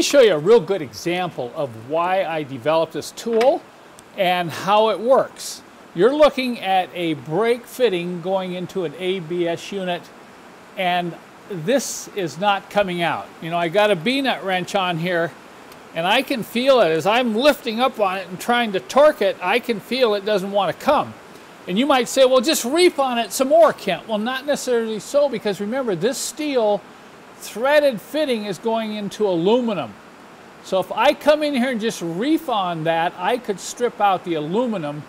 me show you a real good example of why I developed this tool and how it works. You're looking at a brake fitting going into an ABS unit, and this is not coming out. You know, I got a B-nut wrench on here, and I can feel it as I'm lifting up on it and trying to torque it. I can feel it doesn't want to come. And you might say, well, just reef on it some more, Kent. Well, not necessarily so, because remember, this steel threaded fitting is going into aluminum. So if I come in here and just reef on that, I could strip out the aluminum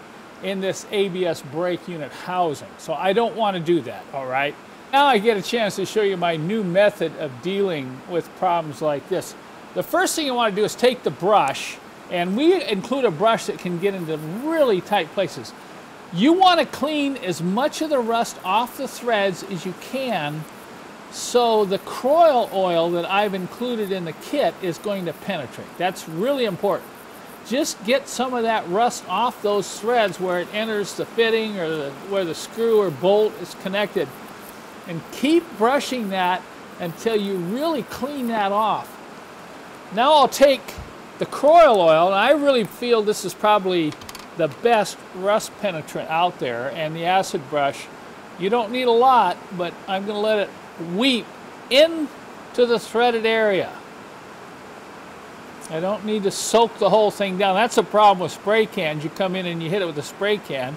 in this ABS brake unit housing. So I don't want to do that, all right? Now I get a chance to show you my new method of dealing with problems like this. The first thing you want to do is take the brush, and we include a brush that can get into really tight places. You want to clean as much of the rust off the threads as you can, so the Croil oil that I've included in the kit is going to penetrate. That's really important. Just get some of that rust off those threads where it enters the fitting or where the screw or bolt is connected. And keep brushing that until you really clean that off. Now I'll take the Croil oil, and I really feel this is probably the best rust penetrant out there, and the acid brush. You don't need a lot, but I'm going to let it weep into the threaded area. I don't need to soak the whole thing down. That's a problem with spray cans. You come in and you hit it with a spray can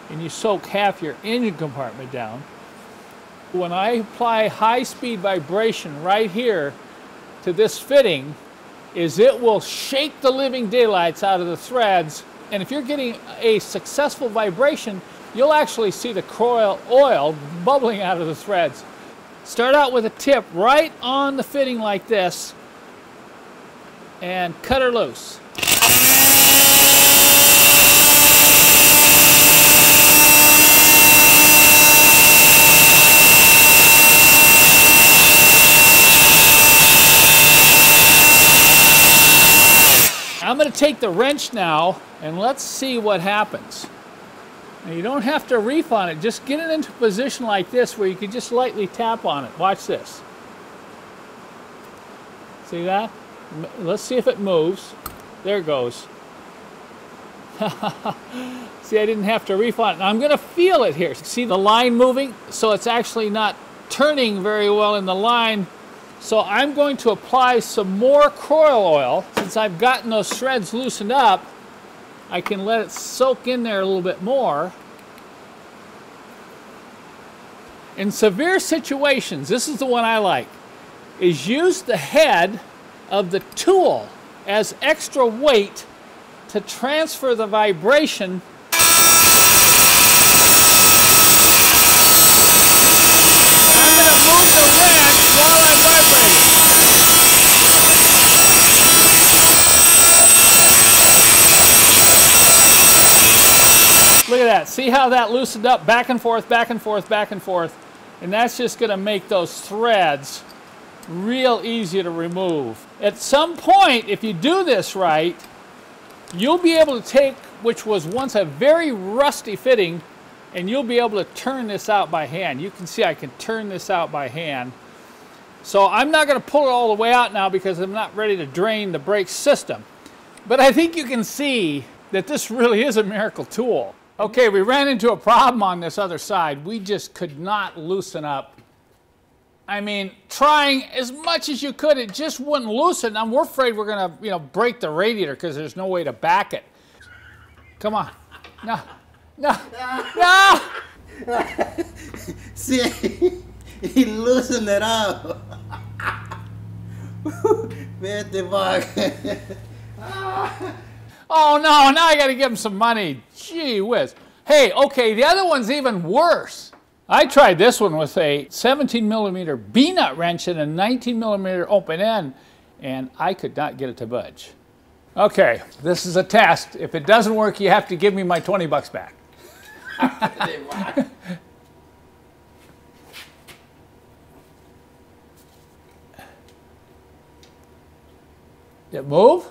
and you soak half your engine compartment down. When I apply high-speed vibration right here to this fitting, it will shake the living daylights out of the threads, and if you're getting a successful vibration, you'll actually see the Croil oil bubbling out of the threads. Start out with a tip right on the fitting like this and cut her loose. I'm going to take the wrench now and let's see what happens. Now, you don't have to reef on it. Just get it into a position like this where you can just lightly tap on it. Watch this. See that? Let's see if it moves. There it goes. See, I didn't have to reef on it. Now I'm going to feel it here. See the line moving? So it's actually not turning very well in the line. So I'm going to apply some more Croil oil. Since I've gotten those threads loosened up, I can let it soak in there a little bit more. In severe situations, this is the one I like, is use the head of the tool as extra weight to transfer the vibration. I'm going to move the wrench while I'm vibrating. Look at that. See how that loosened up? Back and forth, back and forth, back and forth. And that's just going to make those threads real easy to remove. At some point, if you do this right, you'll be able to take, which was once a very rusty fitting, and you'll be able to turn this out by hand. You can see I can turn this out by hand. So I'm not going to pull it all the way out now because I'm not ready to drain the brake system. But I think you can see that this really is a miracle tool. Okay, we ran into a problem on this other side. We just could not loosen up. I mean, trying as much as you could, it just wouldn't loosen. And we're afraid we're going to, break the radiator because there's no way to back it. Come on. No. No. No. See, he loosened it up. Oh no, now I got to give him some money. Gee whiz. Hey, okay, the other one's even worse. I tried this one with a 17mm B-nut wrench and a 19mm open end, and I could not get it to budge. Okay, this is a test. If it doesn't work, you have to give me my 20 bucks back. Did it move?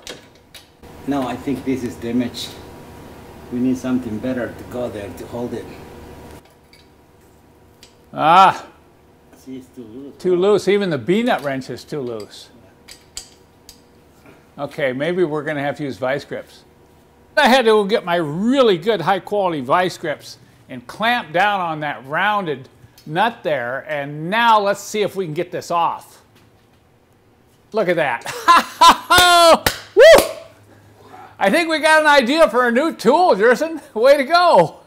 No, I think this is damaged. We need something better to go there to hold it. Ah, See, it's too loose. too loose. Even the B-nut wrench is too loose. Okay, maybe we're going to have to use vice grips. I had to go get my really good high quality vice grips and clamp down on that rounded nut there, and now let's see if we can get this off. Look at that. Woo! I think we got an idea for a new tool, Jerson. Way to go.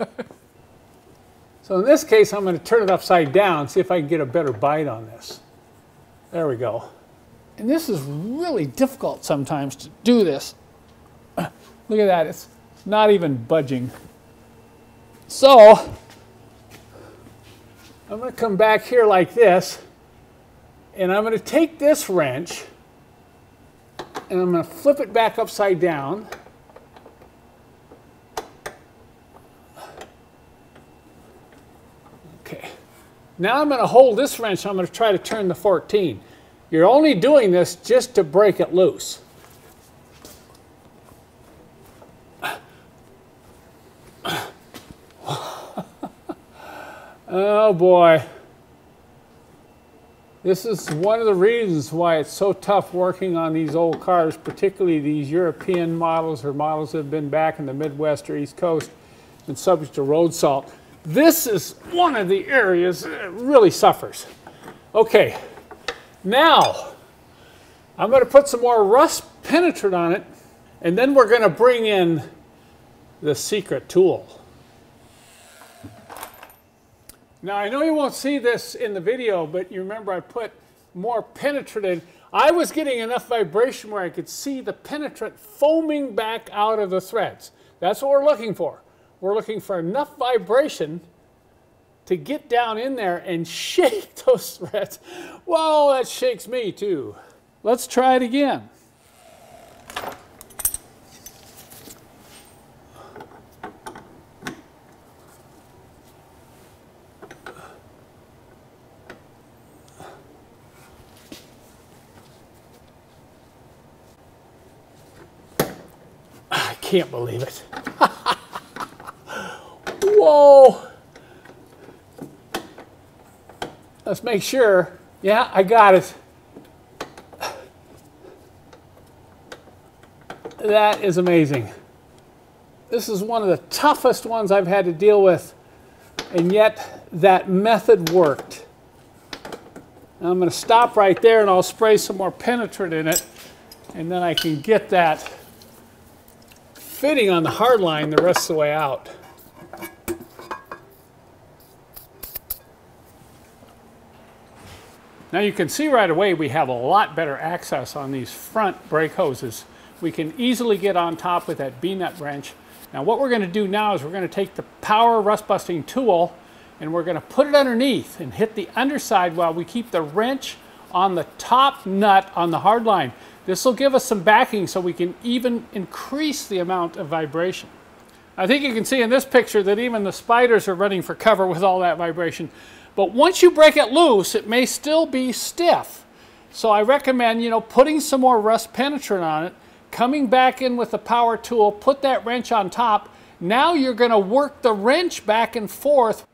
So in this case, I'm going to turn it upside down, see if I can get a better bite on this. There we go. And this is really difficult sometimes to do this. Look at that, it's not even budging. So, I'm going to come back here like this, and I'm going to take this wrench, and I'm going to flip it back upside down. Okay. Now I'm going to hold this wrench, I'm going to try to turn the 14. You're only doing this just to break it loose. Oh boy. This is one of the reasons why it's so tough working on these old cars, particularly these European models or models that have been back in the Midwest or East Coast and subject to road salt. This is one of the areas that really suffers. Okay, now I'm going to put some more rust penetrant on it, and then we're going to bring in the secret tool. Now, I know you won't see this in the video, but you remember I put more penetrant in. I was getting enough vibration where I could see the penetrant foaming back out of the threads. That's what we're looking for. We're looking for enough vibration to get down in there and shake those threads. Whoa, that shakes me too. Let's try it again. I can't believe it. Whoa. Let's make sure. Yeah, I got it. That is amazing. This is one of the toughest ones I've had to deal with, and yet that method worked. Now I'm going to stop right there and I'll spray some more penetrant in it, and then I can get that fitting on the hard line the rest of the way out. Now you can see right away we have a lot better access on these front brake hoses. We can easily get on top with that B-nut wrench. Now what we're going to do now is we're going to take the power rust busting tool and we're going to put it underneath and hit the underside while we keep the wrench on the top nut on the hard line. This will give us some backing so we can even increase the amount of vibration. I think you can see in this picture that even the spiders are running for cover with all that vibration. But once you break it loose, it may still be stiff. So I recommend, putting some more rust penetrant on it, coming back in with the power tool, put that wrench on top. Now you're going to work the wrench back and forth.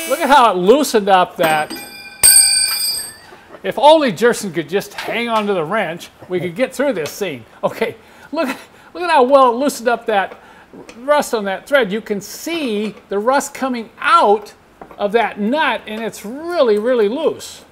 Look at how it loosened up that. If only Jerson could just hang on to the wrench, we could get through this scene. Okay, look at how well it loosened up that rust on that thread. You can see the rust coming out of that nut, and it's really, really loose.